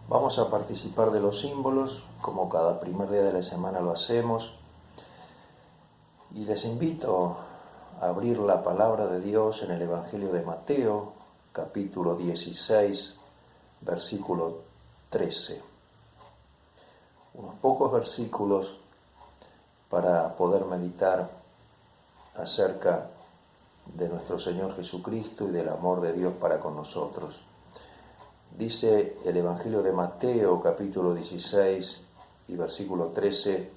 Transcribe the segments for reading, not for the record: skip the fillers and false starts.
Vamos a participar de los símbolos, como cada primer día de la semana lo hacemos, y les invito a abrir la palabra de Dios en el Evangelio de Mateo, capítulo 16, versículo 13. Unos pocos versículos para poder meditar acerca de nuestro Señor Jesucristo y del amor de Dios para con nosotros. Dice el Evangelio de Mateo, capítulo 16 y versículo 13,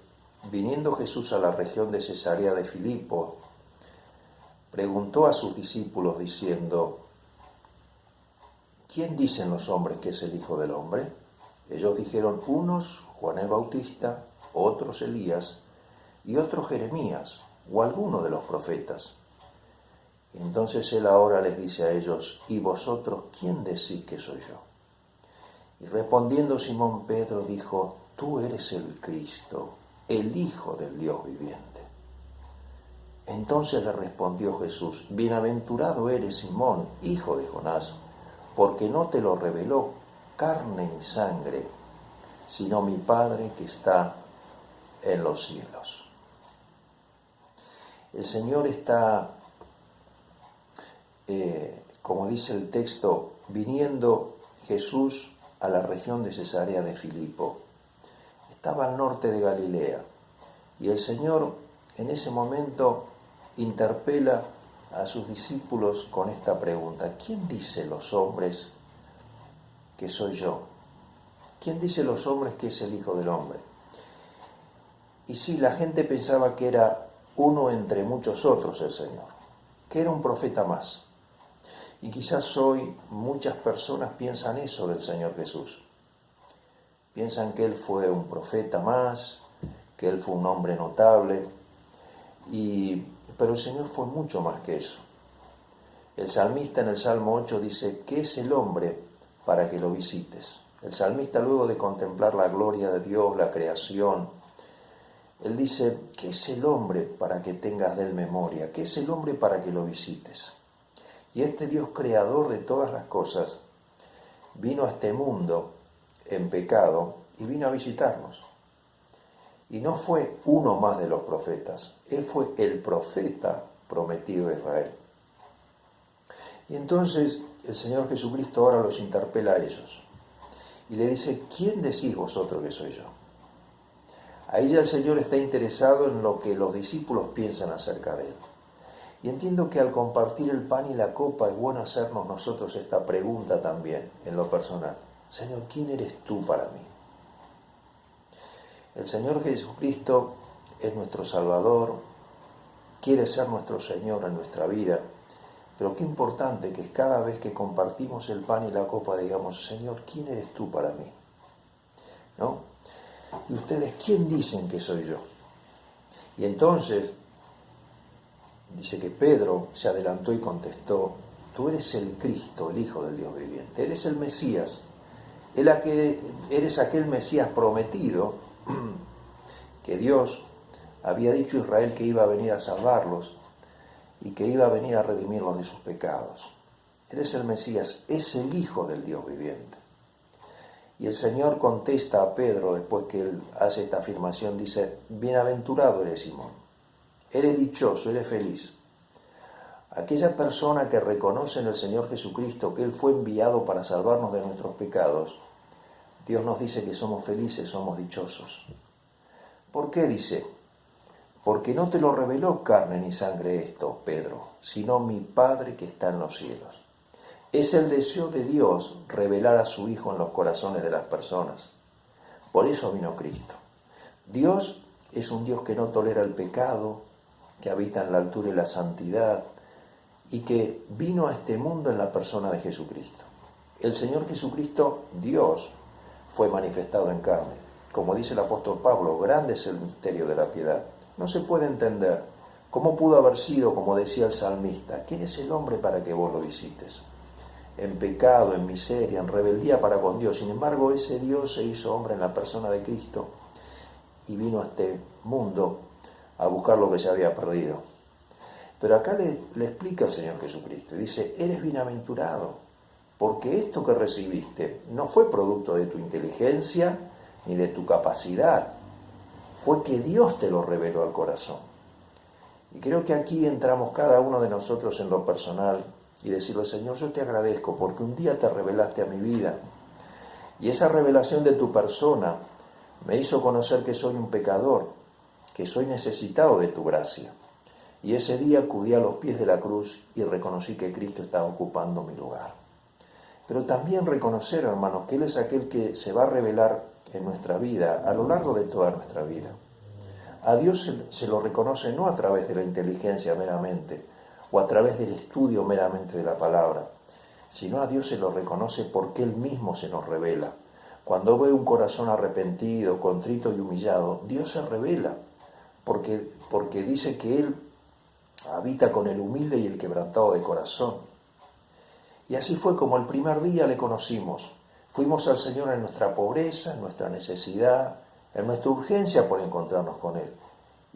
viniendo Jesús a la región de Cesarea de Filipo, preguntó a sus discípulos diciendo, ¿quién dicen los hombres que es el Hijo del Hombre? Ellos dijeron, unos Juan el Bautista, otros Elías y otros Jeremías o alguno de los profetas. Entonces él ahora les dice a ellos, ¿y vosotros quién decís que soy yo? Y respondiendo Simón Pedro dijo, tú eres el Cristo, el Hijo del Dios viviente. Entonces le respondió Jesús, bienaventurado eres Simón, hijo de Jonás, porque no te lo reveló carne ni sangre, sino mi Padre que está en los cielos. El Señor está, como dice el texto, viniendo Jesús a la región de Cesarea de Filipo. Estaba al norte de Galilea y el Señor en ese momento interpela a sus discípulos con esta pregunta, ¿quién dice los hombres que soy yo? ¿Quién dice los hombres que es el Hijo del Hombre? Y sí, la gente pensaba que era uno entre muchos otros el Señor, que era un profeta más. Y quizás hoy muchas personas piensan eso del Señor Jesús. Piensan que Él fue un profeta más, que Él fue un hombre notable, pero el Señor fue mucho más que eso. El salmista en el Salmo 8 dice, ¿qué es el hombre para que lo visites? El salmista, luego de contemplar la gloria de Dios, la creación, él dice, ¿qué es el hombre para que tengas de él memoria? ¿Qué es el hombre para que lo visites? Y este Dios creador de todas las cosas vino a este mundo en pecado y vino a visitarnos. Y no fue uno más de los profetas, Él fue el profeta prometido de Israel. Y entonces el Señor Jesucristo ahora los interpela a ellos y le dice, ¿quién decís vosotros que soy yo? Ahí ya el Señor está interesado en lo que los discípulos piensan acerca de Él. Y entiendo que al compartir el pan y la copa es bueno hacernos nosotros esta pregunta también, en lo personal. Señor, ¿quién eres tú para mí? El Señor Jesucristo es nuestro Salvador, quiere ser nuestro Señor en nuestra vida, pero qué importante que cada vez que compartimos el pan y la copa digamos, Señor, ¿quién eres tú para mí? ¿No? ¿Y ustedes quién dicen que soy yo? Y entonces dice que Pedro se adelantó y contestó, tú eres el Cristo, el Hijo del Dios viviente, eres el Mesías, eres aquel Mesías prometido que Dios había dicho a Israel que iba a venir a salvarlos y que iba a venir a redimirlos de sus pecados. Eres el Mesías, es el Hijo del Dios viviente. Y el Señor contesta a Pedro, después que él hace esta afirmación, dice, bienaventurado eres Simón, eres dichoso, eres feliz. Aquella persona que reconoce en el Señor Jesucristo que Él fue enviado para salvarnos de nuestros pecados, Dios nos dice que somos felices, somos dichosos. ¿Por qué dice? Porque no te lo reveló carne ni sangre esto, Pedro, sino mi Padre que está en los cielos. Es el deseo de Dios revelar a su Hijo en los corazones de las personas. Por eso vino Cristo. Dios es un Dios que no tolera el pecado, que habita en la altura y la santidad, y que vino a este mundo en la persona de Jesucristo. El Señor Jesucristo, Dios, fue manifestado en carne. Como dice el apóstol Pablo, grande es el misterio de la piedad. No se puede entender cómo pudo haber sido, como decía el salmista, ¿quién es el hombre para que vos lo visites? En pecado, en miseria, en rebeldía para con Dios. Sin embargo, ese Dios se hizo hombre en la persona de Cristo y vino a este mundo a buscar lo que se había perdido. Pero acá le explica el Señor Jesucristo y dice, eres bienaventurado, porque esto que recibiste no fue producto de tu inteligencia ni de tu capacidad, fue que Dios te lo reveló al corazón. Y creo que aquí entramos cada uno de nosotros en lo personal y decirle, Señor, yo te agradezco porque un día te revelaste a mi vida y esa revelación de tu persona me hizo conocer que soy un pecador, que soy necesitado de tu gracia. Y ese día acudí a los pies de la cruz y reconocí que Cristo estaba ocupando mi lugar. Pero también reconocer, hermanos, que Él es aquel que se va a revelar en nuestra vida, a lo largo de toda nuestra vida. A Dios se lo reconoce no a través de la inteligencia meramente, o a través del estudio meramente de la palabra, sino a Dios se lo reconoce porque Él mismo se nos revela. Cuando ve un corazón arrepentido, contrito y humillado, Dios se revela, porque dice que Él habita con el humilde y el quebrantado de corazón. Y así fue como el primer día le conocimos. Fuimos al Señor en nuestra pobreza, en nuestra necesidad, en nuestra urgencia por encontrarnos con Él.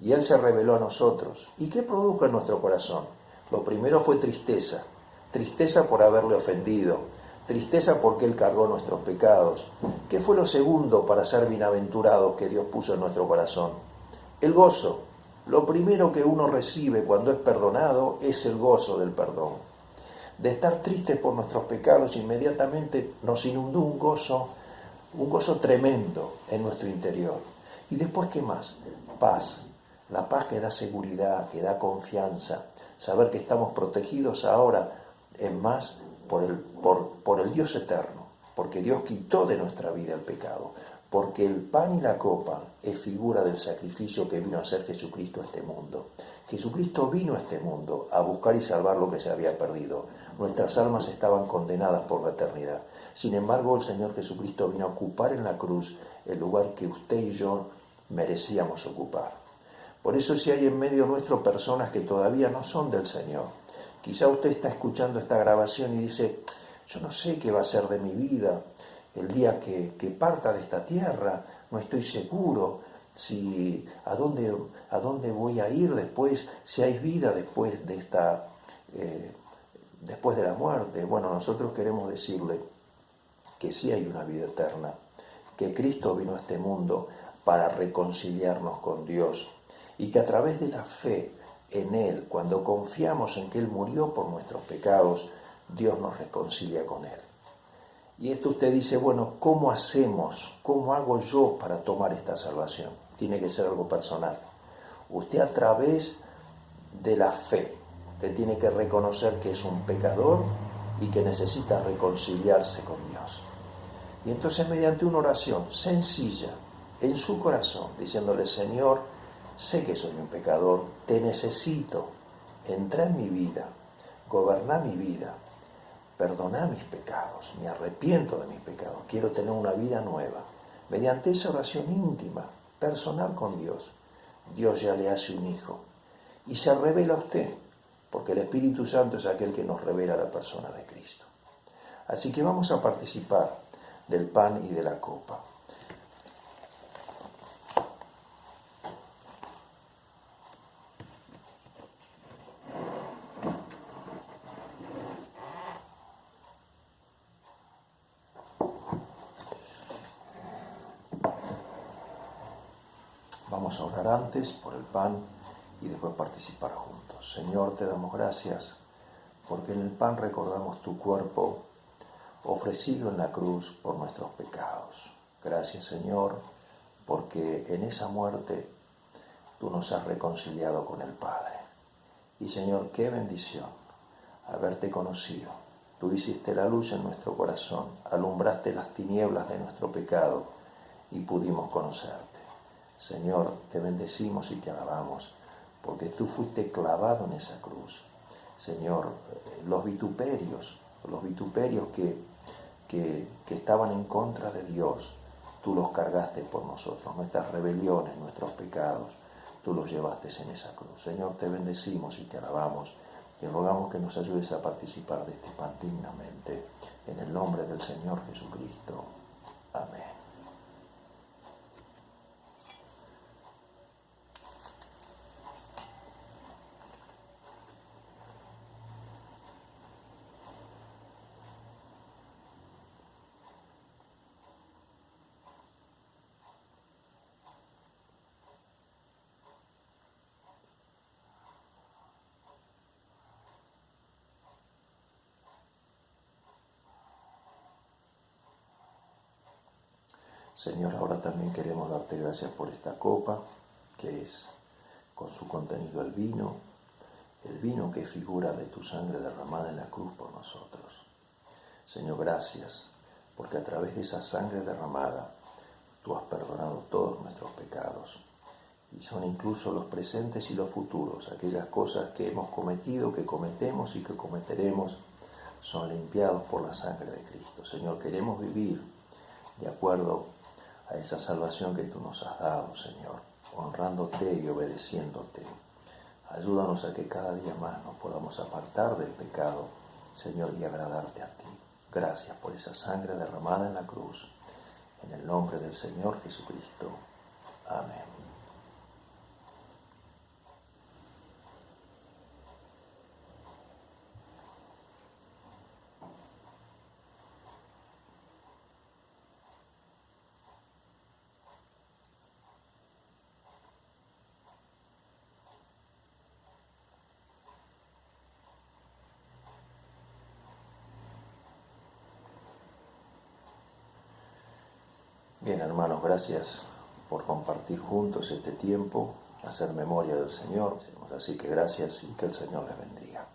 Y Él se reveló a nosotros. ¿Y qué produjo en nuestro corazón? Lo primero fue tristeza. Tristeza por haberle ofendido. Tristeza porque Él cargó nuestros pecados. ¿Qué fue lo segundo para ser bienaventurados que Dios puso en nuestro corazón? El gozo. Lo primero que uno recibe cuando es perdonado es el gozo del perdón. De estar tristes por nuestros pecados, inmediatamente nos inundó un gozo tremendo en nuestro interior. ¿Y después qué más? Paz. La paz que da seguridad, que da confianza. Saber que estamos protegidos ahora en más por el Dios eterno. Porque Dios quitó de nuestra vida el pecado. Porque el pan y la copa es figura del sacrificio que vino a hacer Jesucristo a este mundo. Jesucristo vino a este mundo a buscar y salvar lo que se había perdido. Nuestras almas estaban condenadas por la eternidad. Sin embargo, el Señor Jesucristo vino a ocupar en la cruz el lugar que usted y yo merecíamos ocupar. Por eso si hay en medio nuestro personas que todavía no son del Señor, quizá usted está escuchando esta grabación y dice, yo no sé qué va a ser de mi vida el día que parta de esta tierra, no estoy seguro si a dónde voy a ir después, si hay vida después de después de la muerte. Bueno, nosotros queremos decirle que sí hay una vida eterna, que Cristo vino a este mundo para reconciliarnos con Dios y que a través de la fe en Él, cuando confiamos en que Él murió por nuestros pecados, Dios nos reconcilia con Él. Y esto usted dice, bueno, ¿cómo hacemos? ¿Cómo hago yo para tomar esta salvación? Tiene que ser algo personal. Usted a través de la fe, usted tiene que reconocer que es un pecador y que necesita reconciliarse con Dios. Y entonces mediante una oración sencilla en su corazón, diciéndole, Señor, sé que soy un pecador, te necesito, entra en mi vida, goberná mi vida, perdona mis pecados, me arrepiento de mis pecados, quiero tener una vida nueva. Mediante esa oración íntima, personal con Dios, Dios ya le hace un hijo y se revela a usted, porque el Espíritu Santo es aquel que nos revela la persona de Cristo. Así que vamos a participar del pan y de la copa. Vamos a orar antes por el pan y después participar juntos. Señor, te damos gracias porque en el pan recordamos tu cuerpo ofrecido en la cruz por nuestros pecados. Gracias, Señor, porque en esa muerte tú nos has reconciliado con el Padre. Y, Señor, qué bendición haberte conocido. Tú hiciste la luz en nuestro corazón, alumbraste las tinieblas de nuestro pecado y pudimos conocerte. Señor, te bendecimos y te alabamos, porque tú fuiste clavado en esa cruz. Señor, los vituperios que estaban en contra de Dios, tú los cargaste por nosotros, nuestras rebeliones, nuestros pecados, tú los llevaste en esa cruz. Señor, te bendecimos y te alabamos, y rogamos que nos ayudes a participar de este pan dignamente, en el nombre del Señor Jesucristo. Amén. Señor, ahora también queremos darte gracias por esta copa, que es con su contenido el vino que figura de tu sangre derramada en la cruz por nosotros. Señor, gracias, porque a través de esa sangre derramada, tú has perdonado todos nuestros pecados. Y son incluso los presentes y los futuros, aquellas cosas que hemos cometido, que cometemos y que cometeremos, son limpiados por la sangre de Cristo. Señor, queremos vivir de acuerdo a esa salvación que tú nos has dado, Señor, honrándote y obedeciéndote. Ayúdanos a que cada día más nos podamos apartar del pecado, Señor, y agradarte a ti. Gracias por esa sangre derramada en la cruz. En el nombre del Señor Jesucristo. Amén. Bien, hermanos, gracias por compartir juntos este tiempo, hacer memoria del Señor. Así que gracias y que el Señor les bendiga.